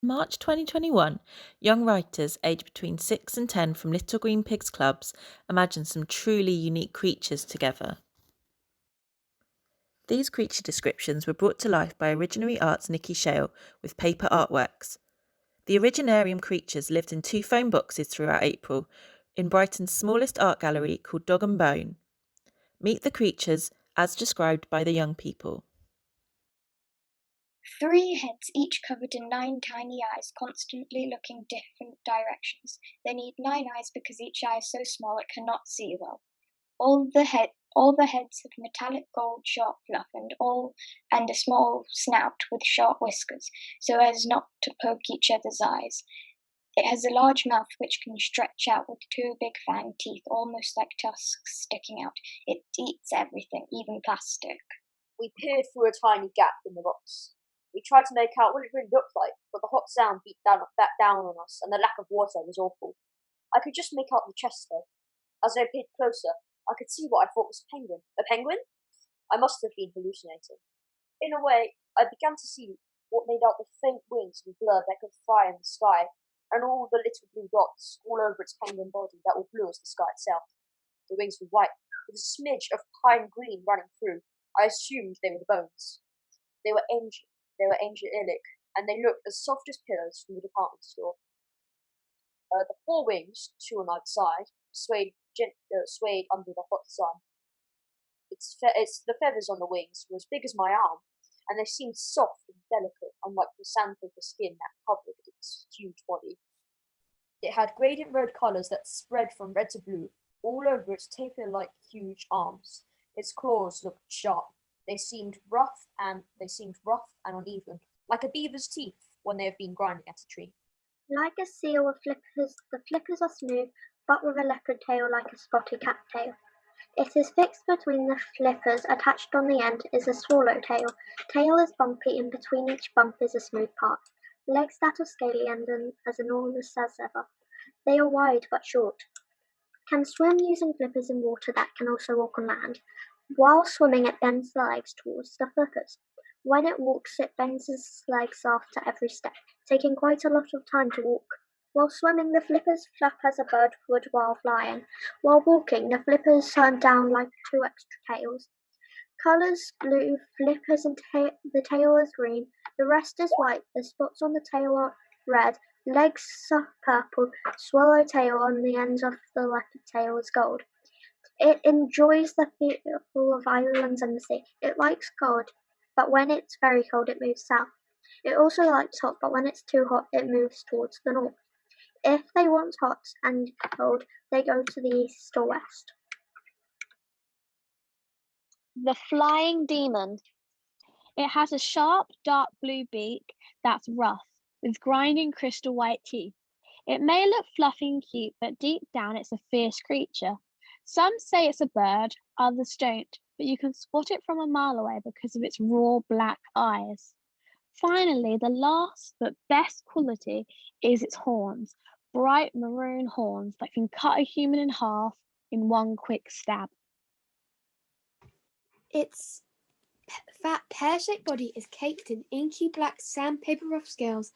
March 2021, young writers aged between 6 and 10 from Little Green Pigs clubs imagined some truly unique creatures together. These creature descriptions were brought to life by Originary Arts Nikki Shaill with paper artworks. The Originarium creatures lived in 2 phone boxes throughout April in Brighton's smallest art gallery called Dog and Bone. Meet the creatures as described by the young people. 3 heads, each covered in 9 tiny eyes, constantly looking different directions. They need 9 eyes because each eye is so small it cannot see well. All the heads have metallic gold sharp fluff and a small snout with sharp whiskers, so as not to poke each other's eyes. It has a large mouth which can stretch out with 2 big fang teeth, almost like tusks sticking out. It eats everything, even plastic. We peered through a tiny gap in the rocks. We tried to make out what it really looked like, but the hot sound beat back down on us, and the lack of water was awful. I could just make out the chest, though. As I peered closer, I could see what I thought was a penguin. A penguin? I must have been hallucinating. In a way, I began to see what made out the faint wings and blur that could fly in the sky, and all the little blue dots all over its penguin body that were blue as the sky itself. The wings were white, with a smidge of pine green running through. I assumed they were the bones. They were angelic, and they looked as soft as pillows from the department store. The 4 wings, 2 on either side, swayed under the hot sun. The feathers on the wings were as big as my arm, and they seemed soft and delicate, unlike the sandpaper skin that covered its huge body. It had gradient road colours that spread from red to blue all over its taper-like huge arms. Its claws looked sharp. They seemed rough and uneven, like a beaver's teeth when they have been grinding at a tree. Like a seal with flippers, the flippers are smooth, but with a leopard tail like a spotted cat tail. It is fixed between the flippers. Attached on the end is a swallowtail. Tail is bumpy, and between each bump is a smooth part. Legs that are scaly and as enormous as ever. They are wide but short. Can swim using flippers in water that can also walk on land. While swimming, it bends the legs towards the flippers. When it walks, it bends its legs after every step, taking quite a lot of time to walk. While swimming, the flippers flap as a bird would while flying. While walking, the flippers turn down like 2 extra tails. Colours blue, flippers and the tail is green. The rest is white. The spots on the tail are red. Legs are purple. Swallowtail on the ends of the leopard tail is gold. It enjoys the feel of islands and the sea. It likes cold, but when it's very cold, it moves south. It also likes hot, but when it's too hot, it moves towards the north. If they want hot and cold, they go to the east or west. The flying demon. It has a sharp, dark blue beak that's rough, with grinding crystal white teeth. It may look fluffy and cute, but deep down it's a fierce creature. Some say it's a bird, others don't, but you can spot it from a mile away because of its raw black eyes. Finally, the last but best quality is its horns, bright maroon horns that can cut a human in half in one quick stab. Its fat, pear-shaped body is caked in inky black sandpaper rough scales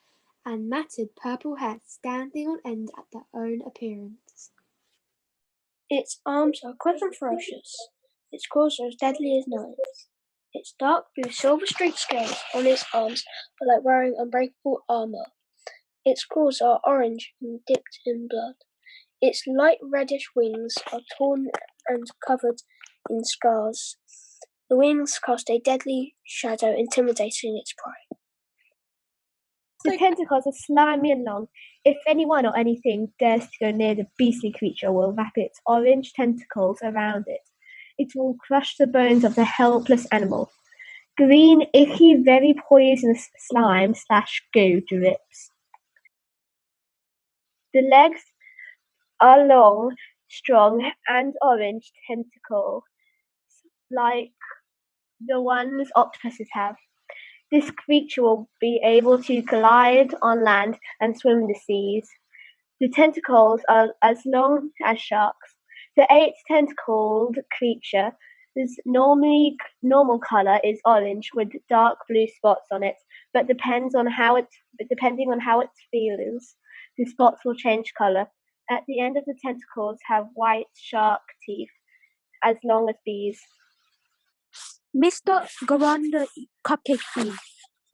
and matted purple hair standing on end at their own appearance. Its arms are quick and ferocious. Its claws are as deadly as knives. Its dark blue silver-streaked scales on its arms are like wearing unbreakable armour. Its claws are orange and dipped in blood. Its light reddish wings are torn and covered in scars. The wings cast a deadly shadow, intimidating its prey. The tentacles are slimy and long. If anyone or anything dares to go near the beastly creature, will wrap its orange tentacles around it. It will crush the bones of the helpless animal. Green, icky, very poisonous slime / goo drips. The legs are long, strong, and orange tentacles, like the ones octopuses have. This creature will be able to glide on land and swim the seas. The tentacles are as long as sharks. The 8-tentacled creature's normal colour is orange with dark blue spots on its but depending on how it feels, the spots will change color. At the end of the tentacles have white, sharp teeth, as long as bees. Mr. Garanda Cupcake Bee.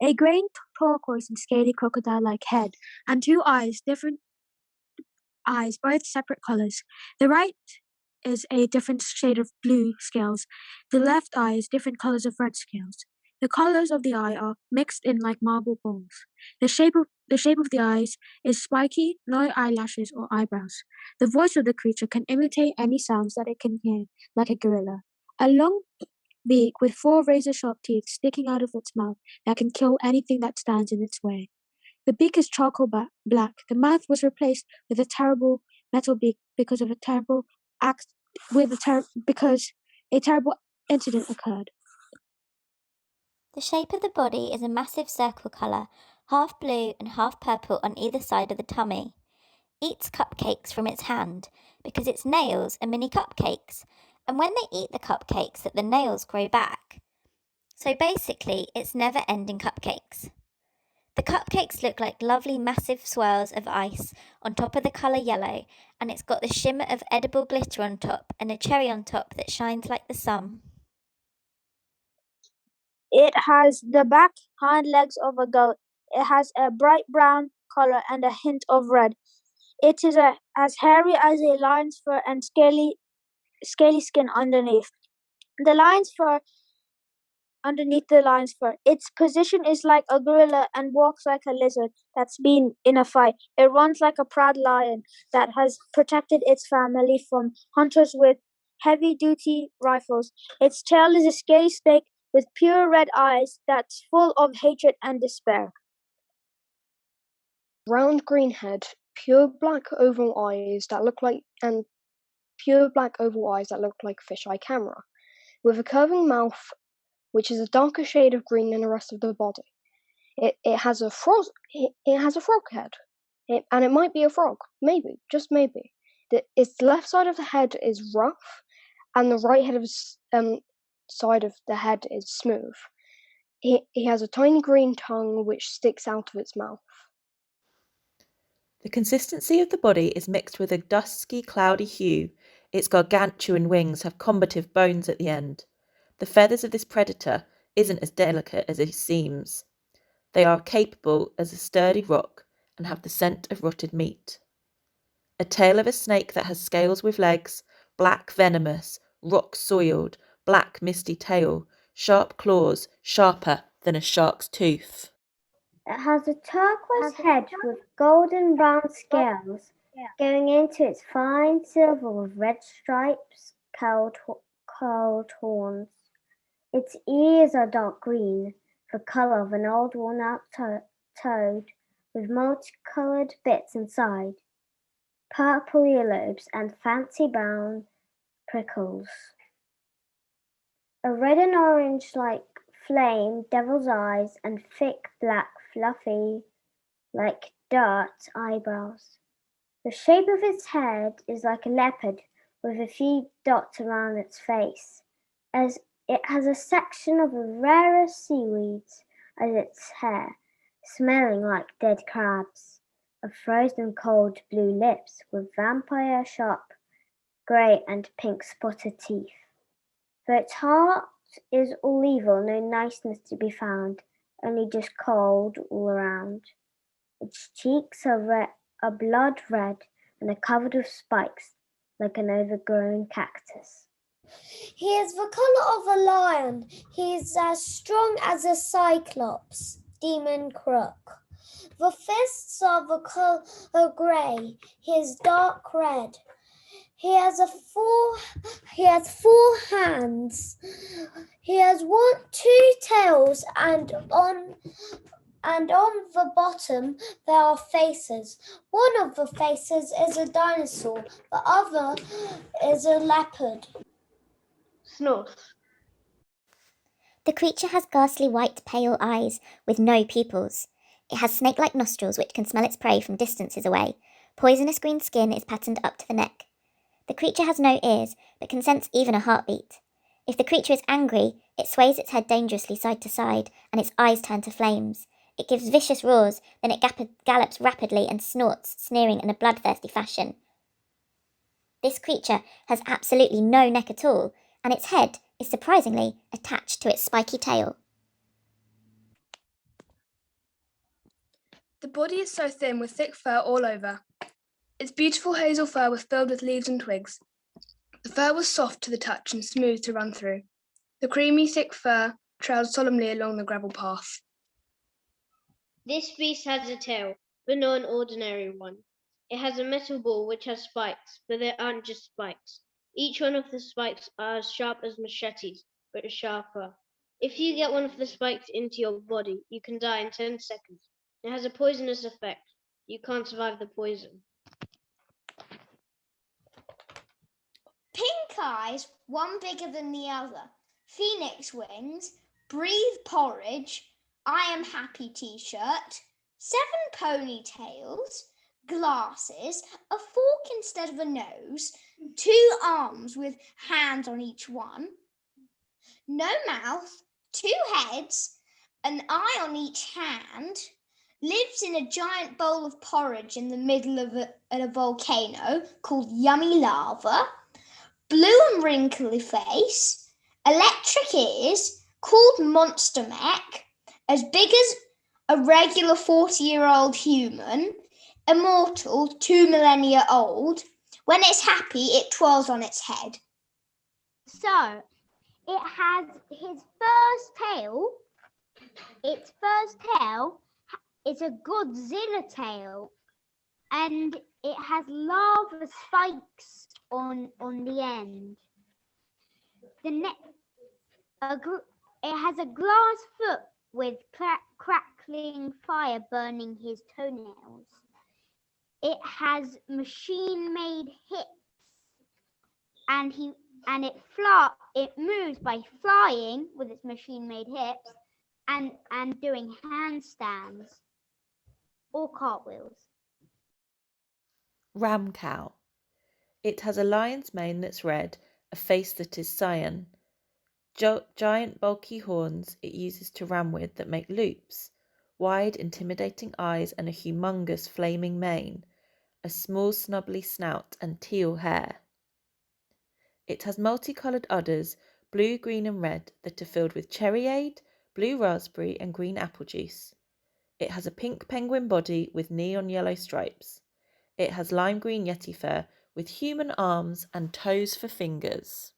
A green turquoise and scaly crocodile-like head, and two eyes, different eyes, both separate colors. The right is a different shade of blue scales. The left eye is different colors of red scales. The colors of the eye are mixed in like marble balls. The shape of the eyes is spiky, no eyelashes or eyebrows. The voice of the creature can imitate any sounds that it can hear, like a gorilla. A long beak with 4 razor-sharp teeth sticking out of its mouth that can kill anything that stands in its way. The beak is charcoal black. The mouth was replaced with a terrible metal beak because a terrible incident occurred. The shape of the body is a massive circle colour, half blue and half purple on either side of the tummy. Eats cupcakes from its hand because its nails are mini cupcakes, and when they eat the cupcakes the nails grow back. So basically it's never-ending cupcakes. The cupcakes look like lovely massive swirls of ice on top of the colour yellow, and it's got the shimmer of edible glitter on top and a cherry on top that shines like the sun. It has the back hind legs of a goat. It has a bright brown color and a hint of red. It is as hairy as a lion's fur and scaly skin underneath. Underneath the lion's fur. Its position is like a gorilla and walks like a lizard that's been in a fight. It runs like a proud lion that has protected its family from hunters with heavy-duty rifles. Its tail is a scaly snake with pure red eyes that's full of hatred and despair. Round green head, pure black oval eyes that look like fisheye camera, with a curving mouth which is a darker shade of green than the rest of the body. It has a frog head, and it might be a frog, maybe, just maybe. Its left side of the head is rough, and the right side of the head is smooth. He has a tiny green tongue which sticks out of its mouth. The consistency of the body is mixed with a dusky, cloudy hue. Its gargantuan wings have combative bones at the end. The feathers of this predator isn't as delicate as it seems. They are capable as a sturdy rock and have the scent of rotted meat. A tail of a snake that has scales with legs, black venomous, rock-soiled, black misty tail, sharp claws, sharper than a shark's tooth. It has a turquoise head with golden brown scales going into its fine silver with red stripes, curled horns. Its ears are dark green, the colour of an old worn-out toad, with multicoloured bits inside, purple earlobes and fancy brown prickles. A red and orange like flame devil's eyes and thick black fluffy like dirt eyebrows. The shape of its head is like a leopard with a few dots around its face, as it has a section of the rarest seaweeds as its hair, smelling like dead crabs, of frozen cold blue lips with vampire sharp grey and pink spotted teeth. Though its heart is all evil, no niceness to be found, only just cold all around. Its cheeks are blood red and are covered with spikes like an overgrown cactus. He is the colour of a lion. He is as strong as a cyclops, demon crook. The fists are the colour grey. He is dark red. He has four hands. He has 2 tails, and on the bottom there are faces. One of the faces is a dinosaur, the other is a leopard. Snorse. The creature has ghastly white pale eyes with no pupils. It has snake-like nostrils which can smell its prey from distances away. Poisonous green skin is patterned up to the neck. The creature has no ears, but can sense even a heartbeat. If the creature is angry, it sways its head dangerously side to side, and its eyes turn to flames. It gives vicious roars, then it gallops rapidly and snorts, sneering in a bloodthirsty fashion. This creature has absolutely no neck at all, and its head is surprisingly attached to its spiky tail. The body is so thin with thick fur all over. Its beautiful hazel fur was filled with leaves and twigs. The fur was soft to the touch and smooth to run through. The creamy, thick fur trailed solemnly along the gravel path. This beast has a tail, but not an ordinary one. It has a metal ball which has spikes, but they aren't just spikes. Each one of the spikes are as sharp as machetes, but sharper. If you get one of the spikes into your body, you can die in 10 seconds. It has a poisonous effect. You can't survive the poison. Pink eyes, one bigger than the other. Phoenix wings, breathe porridge, I am happy t-shirt, 7 ponytails, glasses, a fork instead of a nose, 2 arms with hands on each one, no mouth, 2 heads, an eye on each hand, lives in a giant bowl of porridge in the middle of a volcano called Yummy Lava, blue and wrinkly face, electric ears, called Monster Mech, as big as a regular 40-year-old human, immortal, 2 millennia old. When it's happy, it twirls on its head. So, it has his first tail. Its first tail is a Godzilla tail, and it has lava spikes on the end. It has a glass foot with crackling fire burning his toenails. It has machine-made hips, and it moves by flying with its machine-made hips and doing handstands or cartwheels. Ram cow. It has a lion's mane that's red, a face that is cyan, giant bulky horns it uses to ram with that make loops, wide intimidating eyes and a humongous flaming mane, a small snubbly snout and teal hair. It has multicoloured udders, blue, green and red, that are filled with cherryade, blue raspberry and green apple juice. It has a pink penguin body with neon yellow stripes. It has lime green yeti fur with human arms and toes for fingers.